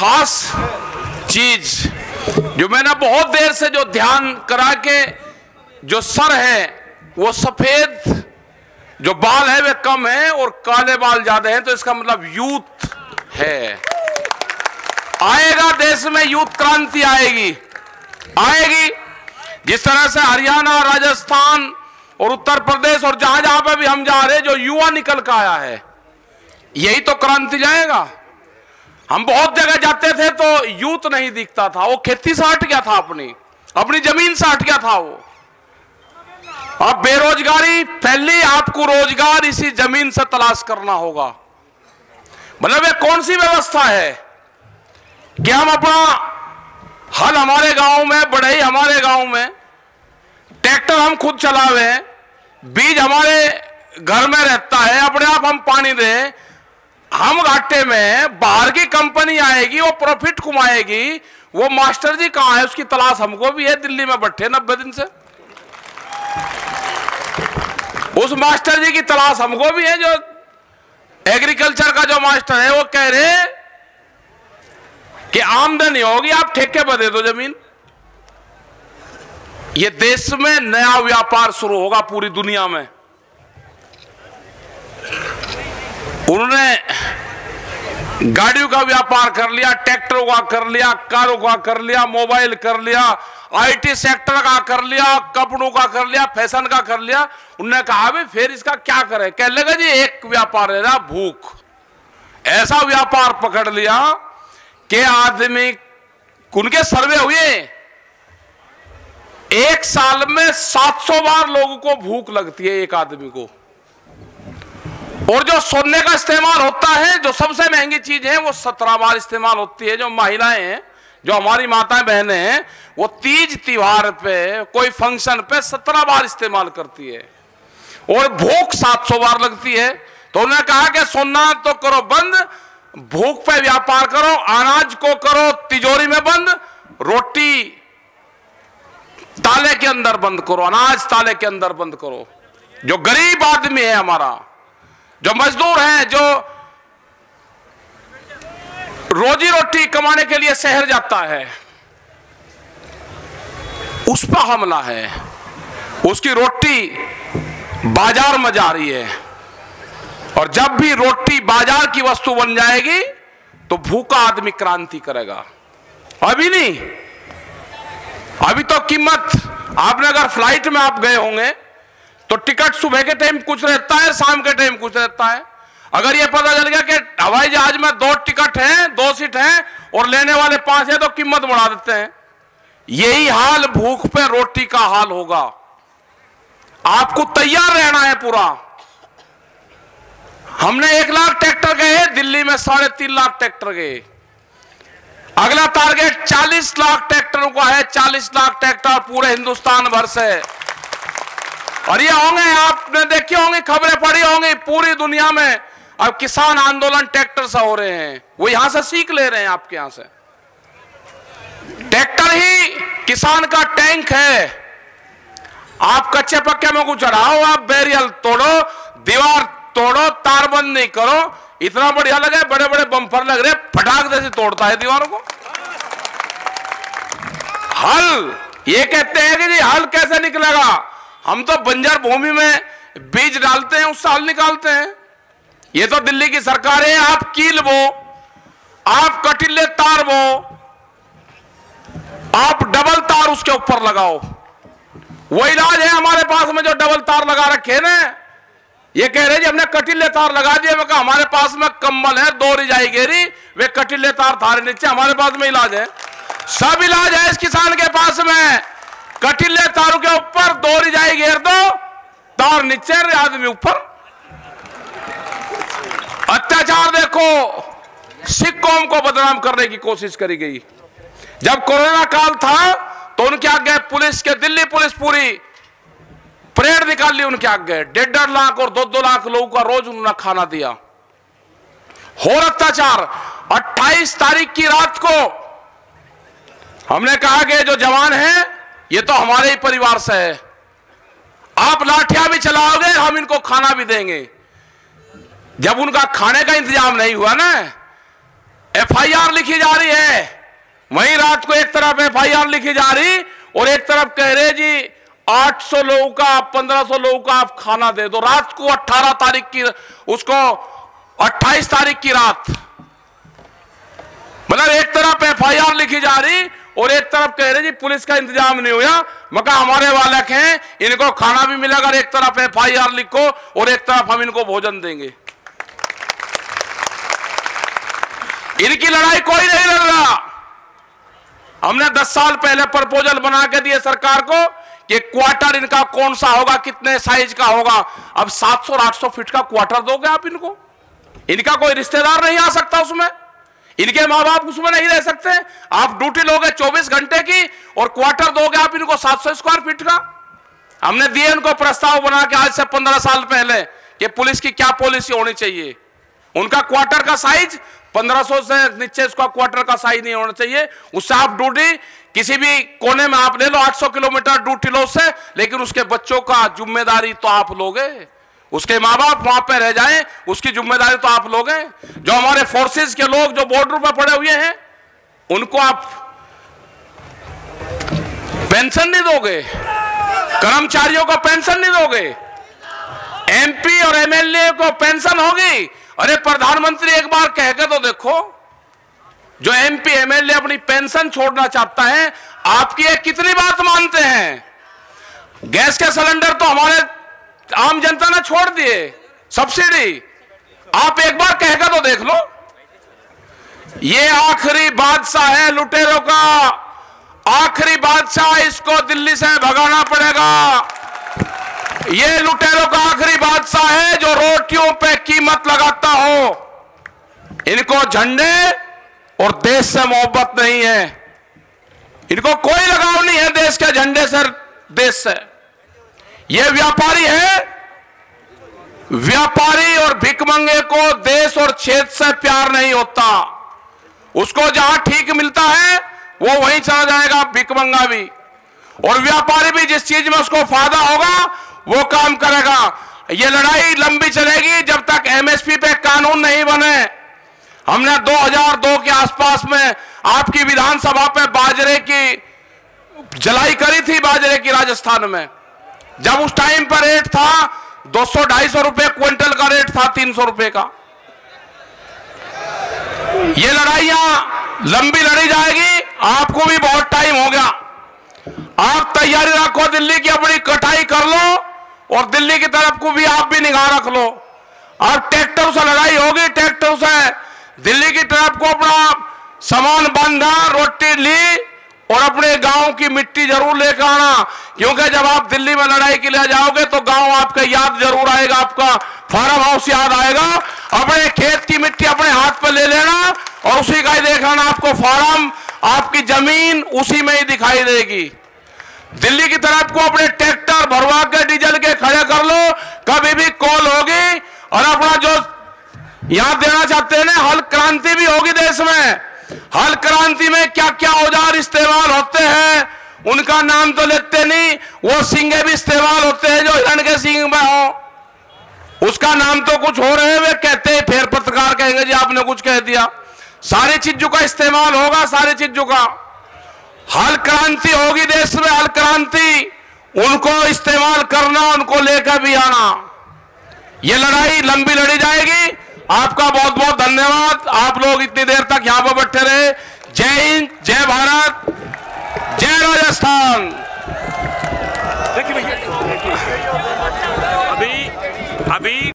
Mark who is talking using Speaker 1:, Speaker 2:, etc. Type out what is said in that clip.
Speaker 1: खास चीज जो मैंने बहुत देर से जो ध्यान करा के, जो सर है वो सफेद, जो बाल है वे कम है और काले बाल ज्यादा हैं, तो इसका मतलब यूथ है। आएगा देश में यूथ क्रांति आएगी। जिस तरह से हरियाणा, राजस्थान और उत्तर प्रदेश और जहां जहां पे भी हम जा रहे हैं, जो युवा निकल कर आया है, यही तो क्रांति लाएगा। हम बहुत जगह जाते थे तो यूथ नहीं दिखता था, वो खेती से हट गया था, अपनी जमीन से हट गया था वो। अब बेरोजगारी फैली, आपको रोजगार इसी जमीन से तलाश करना होगा। मतलब ये कौन सी व्यवस्था है कि हम अपना हल हमारे गांव में, बढ़ई हमारे गांव में, ट्रैक्टर हम खुद चलावे, बीज हमारे घर में रहता है, अपने आप हम पानी दें, हम घाटे में, बाहर की कंपनी आएगी, वो प्रॉफिट कमाएगी, वो मास्टर जी कहां है, उसकी तलाश हमको भी है। दिल्ली में बैठे 90 दिन से, उस मास्टर जी की तलाश हमको भी है। जो एग्रीकल्चर का जो मास्टर है वो कह रहे कि आमदनी होगी, आप ठेके पर दे दो जमीन। ये देश में नया व्यापार शुरू होगा पूरी दुनिया में। उन्होंने गाड़ियों का व्यापार कर लिया, ट्रैक्टरों का कर लिया, कारों का कर लिया, मोबाइल कर लिया, आईटी सेक्टर का कर लिया, कपड़ों का कर लिया, फैशन का कर लिया। उन्होंने कहा भी फिर इसका क्या करें? कह लगा जी एक व्यापार है ना, भूख। ऐसा व्यापार पकड़ लिया कि आदमी, उनके सर्वे हुए, एक साल में 700 बार लोगों को भूख लगती है एक आदमी को। और जो सोने का इस्तेमाल होता है, जो सबसे महंगी चीज है, वो 17 बार इस्तेमाल होती है। जो महिलाएं हैं, जो हमारी माताएं बहनें हैं, वो तीज त्योहार पे, कोई फंक्शन पे 17 बार इस्तेमाल करती है। और भूख 700 बार लगती है। तो उन्होंने कहा कि सोना तो करो बंद, भूख पे व्यापार करो, अनाज को करो तिजोरी में बंद, रोटी ताले के अंदर बंद करो, अनाज ताले के अंदर बंद करो। जो गरीब आदमी है हमारा, जो मजदूर है, जो रोजी रोटी कमाने के लिए शहर जाता है, उस पर हमला है। उसकी रोटी बाजार में जा रही है, और जब भी रोटी बाजार की वस्तु बन जाएगी तो भूखा आदमी क्रांति करेगा। अभी नहीं, अभी तो कीमत, आपने अगर फ्लाइट में आप गए होंगे तो टिकट सुबह के टाइम कुछ रहता है, शाम के टाइम कुछ रहता है। अगर ये पता चल गया कि हवाई जहाज में 2 टिकट हैं, 2 सीट हैं और लेने वाले 5 हैं, तो कीमत बढ़ा देते हैं। यही हाल भूख पे रोटी का हाल होगा। आपको तैयार रहना है पूरा। हमने 1 लाख ट्रैक्टर गए, दिल्ली में 3.5 लाख ट्रैक्टर गए। अगला टारगेट 40 लाख ट्रैक्टरों का है। 40 लाख ट्रैक्टर पूरे हिंदुस्तान भर से। और ये होंगे, आपने देखे होंगे, खबरें पढ़ी होंगी, पूरी दुनिया में अब किसान आंदोलन ट्रैक्टर से हो रहे हैं। वो यहां से सीख ले रहे हैं आपके यहां से। ट्रैक्टर ही किसान का टैंक है। आप कच्चे पक्के में कुछ चढ़ाओ, आप बैरियर तोड़ो, दीवार तोड़ो, तारबंद नहीं करो, इतना बढ़िया लगे, बड़े बड़े बम्पर लग रहे, फटाक जैसे तोड़ता है दीवारों को। हल, ये कहते हैं कि जी हल कैसे निकलेगा? हम तो बंजर भूमि में बीज डालते हैं, उससे हल निकालते हैं। ये तो दिल्ली की सरकार है। आप कील बो, आप कटीले तार बो, आप डबल तार उसके ऊपर लगाओ। वो इलाज है हमारे पास में जो डबल तार लगा रखे ना। ये कह रहे जी हमने कटीले तार लगा दिए। मैं कहा हमारे पास में कंबल है, 2 रजाई घेरी, वे कटीले तार थारे नीचे, हमारे पास में इलाज है। सब इलाज है इस किसान के पास में। कटीले तारों के ऊपर 2 रजाई घेर दो, तार नीचे, आदमी ऊपर। अत्याचार देखो, सिख कौम को बदनाम करने की कोशिश करी गई। जब कोरोना काल था तो उनके आगे पुलिस के, दिल्ली पुलिस पूरी परेड निकाल ली उनके आगे। 1.5 लाख और 2-2 लाख लोगों का रोज उन्होंने खाना दिया। और अत्याचार 28 तारीख की रात को हमने कहा कि जो जवान है ये तो हमारे ही परिवार से है, आप लाठियां भी चलाओगे, हम इनको खाना भी देंगे। जब उनका खाने का इंतजाम नहीं हुआ ना, एफआईआर लिखी जा रही है, वहीं रात को एक तरफ एफआईआर लिखी जा रही और एक तरफ कह रहे जी 800 लोगों का 1500 लोगों का आप खाना दे दो। रात को 18 तारीख की, उसको 28 तारीख की रात, मतलब एक तरफ एफआईआर लिखी जा रही और एक तरफ कह रहे जी पुलिस का इंतजाम नहीं हुआ। मगर हमारे बालक हैं, इनको खाना भी मिलेगा। एक तरफ एफआईआर लिखो और एक तरफ हम इनको भोजन देंगे। इनकी लड़ाई कोई नहीं लड़ रहा। हमने 10 साल पहले प्रपोजल बना के दिए सरकार को कि क्वार्टर इनका कौन सा होगा, कितने साइज का होगा। अब 700 और 800 फीट का क्वार्टर दोगे आप इनको? इनका कोई रिश्तेदार नहीं आ सकता उसमें, इनके माँ बाप उसमें नहीं रह सकते। आप ड्यूटी लोगे 24 घंटे की और क्वार्टर दोगे आप इनको 700 स्क्वायर फीट का। हमने दिए इनको प्रस्ताव बना के आज से 15 साल पहले कि पुलिस की क्या पॉलिसी होनी चाहिए। उनका क्वार्टर का साइज 1500 से नीचे उसका क्वार्टर का साइज नहीं होना चाहिए। उससे आप ड्यूटी किसी भी कोने में आप ले लो, 800 किलोमीटर ड्यूटी लो उससे, लेकिन उसके बच्चों का जिम्मेदारी तो आप लोगे। उसके माँ बाप वहां पे रह जाएं, उसकी जिम्मेदारी तो आप लोगे। जो हमारे फोर्सेस के लोग जो बॉर्डर पर पड़े हुए हैं, उनको आप पेंशन नहीं दोगे, कर्मचारियों को पेंशन नहीं दोगे, एमपी और एमएलए को पेंशन होगी। अरे प्रधानमंत्री एक बार कह के तो देखो, जो एमपी एमएलए अपनी पेंशन छोड़ना चाहता है, आपकी एक कितनी बात मानते हैं? गैस के सिलेंडर तो हमारे आम जनता ने छोड़ दिए, सब्सिडी। आप एक बार कह के तो देख लो। ये आखिरी बादशाह है लुटेरों का, आखिरी बादशाह, इसको दिल्ली से भगाना पड़ेगा। ये लुटेरों का आखिरी बादशाह है जो रोटियों पे कीमत लगाता हो। इनको झंडे और देश से मोहब्बत नहीं है, इनको कोई लगाव नहीं है देश के झंडे से, देश से। ये व्यापारी है, व्यापारी और भिखमंगे को देश और क्षेत्र से प्यार नहीं होता। उसको जहां ठीक मिलता है वो वहीं चला जाएगा, भिखमंगा भी। और व्यापारी भी जिस चीज में उसको फायदा होगा वो काम करेगा। ये लड़ाई लंबी चलेगी जब तक एमएसपी पे कानून नहीं बने। हमने 2002 के आसपास में आपकी विधानसभा पे बाजरे की जलाई करी थी, बाजरे की राजस्थान में। जब उस टाइम पर रेट था 200-250 रुपए क्विंटल का रेट था, 300 रुपए का। ये लड़ाइयां लंबी लड़ी जाएगी, आपको भी बहुत टाइम हो गया। आप तैयारी रखो, दिल्ली की अपनी कटाई कर लो और दिल्ली की तरफ को भी आप भी निगाह रख लो। अब ट्रैक्टर से लड़ाई होगी, ट्रैक्टर से दिल्ली की तरफ को अपना सामान बांधा, रोटी ली और अपने गांव की मिट्टी जरूर लेकर आना, क्योंकि जब आप दिल्ली में लड़ाई के लिए जाओगे तो गांव आपका याद जरूर आएगा, आपका फार्म हाउस याद आएगा। अपने खेत की मिट्टी अपने हाथ पे ले लेना और उसी का ही देखना, आपको फार्म, आपकी जमीन उसी में ही दिखाई देगी। दिल्ली की तरफ को अपने ट्रैक्टर भरवा के डीजल के खड़े कर लो, कभी भी कॉल होगी। और अपना जो यहां देना चाहते हैं ना, हल क्रांति भी होगी देश में। हल क्रांति में क्या क्या औजार इस्तेमाल होते हैं उनका नाम तो लेते नहीं, वो सींगे भी इस्तेमाल होते हैं जो हिरण के सींग में हो, उसका नाम तो कुछ हो रहे हैं, वे कहते हैं, फिर पत्रकार कहेंगे जी आपने कुछ कह दिया। सारी चीजों का इस्तेमाल होगा, सारी चीजों का। हल क्रांति होगी देश में, हल क्रांति, उनको इस्तेमाल करना, उनको लेकर भी आना। ये लड़ाई लंबी लड़ी जाएगी। आपका बहुत बहुत धन्यवाद, आप लोग इतनी देर तक यहां पर बैठे रहे। जय हिंद, जय भारत, जय राजस्थान।
Speaker 2: देखिए भैया, अभी